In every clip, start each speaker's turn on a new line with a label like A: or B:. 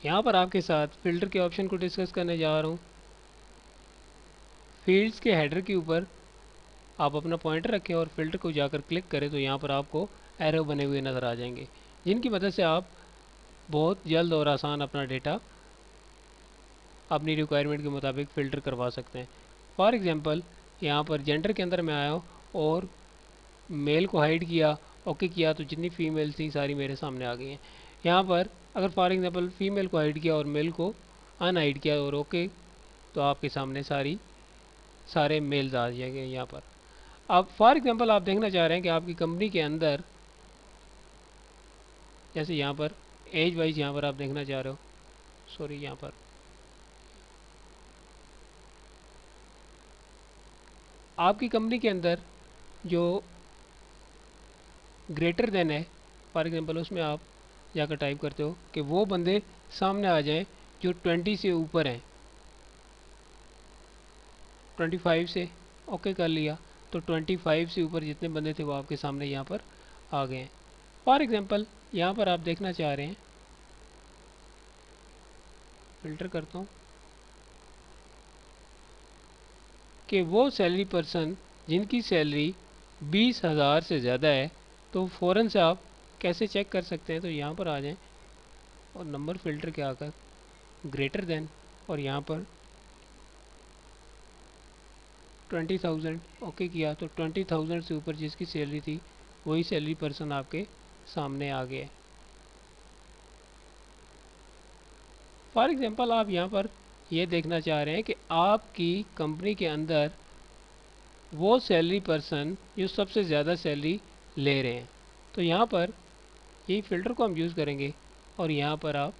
A: यहाँ पर आपके साथ फ़िल्टर के ऑप्शन को डिस्कस करने जा रहा हूँ। फील्ड्स के हेडर के ऊपर आप अपना पॉइंटर रखें और फ़िल्टर को जाकर क्लिक करें तो यहाँ पर आपको एरो बने हुए नज़र आ जाएंगे, जिनकी मदद से आप बहुत जल्द और आसान अपना डेटा अपनी रिक्वायरमेंट के मुताबिक फ़िल्टर करवा सकते हैं। फॉर एग्ज़ाम्पल यहाँ पर जेंडर के अंदर मैं आया हूँ और मेल को हाइड किया, ओके किया, तो जितनी फ़ीमेल थी सारी मेरे सामने आ गई हैं। यहाँ पर अगर फॉर एग्ज़ाम्पल फ़ीमेल को हाइड किया और मेल को अनहाइड किया और ओके, तो आपके सामने सारे मेल्स आ जाएंगे यहाँ पर। अब फॉर एग्ज़ाम्पल आप देखना चाह रहे हैं कि आपकी कंपनी के अंदर, जैसे यहाँ पर एज वाइज यहाँ पर आप देखना चाह रहे हो, सॉरी यहाँ पर आपकी कंपनी के अंदर जो ग्रेटर देन है, फॉर एग्ज़ाम्पल उसमें आप जाकर टाइप करते हो कि वो बंदे सामने आ जाएं जो 20 से ऊपर हैं। 25 से ओके कर लिया तो 25 से ऊपर जितने बंदे थे वो आपके सामने यहाँ पर आ गए हैं। फॉर एग्ज़ाम्पल यहाँ पर आप देखना चाह रहे हैं, फ़िल्टर करता हूँ, कि वो सैलरी पर्सन जिनकी सैलरी 20,000 से ज़्यादा है, तो फ़ौरन से आप कैसे चेक कर सकते हैं। तो यहाँ पर आ जाएं और नंबर फ़िल्टर के आकर ग्रेटर देन और यहाँ पर 20,000 ओके किया तो 20,000 से ऊपर जिसकी सैलरी थी वही सैलरी पर्सन आपके सामने आ गया। फॉर एग्ज़ाम्पल आप यहाँ पर ये देखना चाह रहे हैं कि आपकी कंपनी के अंदर वो सैलरी पर्सन जो सबसे ज़्यादा सैलरी ले रहे हैं, तो यहाँ पर यही फ़िल्टर को हम यूज़ करेंगे और यहाँ पर आप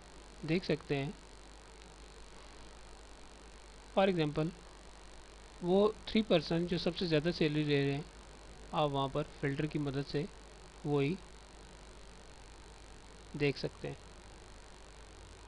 A: देख सकते हैं फॉर एग्ज़ाम्पल वो 3% जो सबसे ज़्यादा सैलरी ले रहे हैं, आप वहाँ पर फ़िल्टर की मदद से वही देख सकते हैं।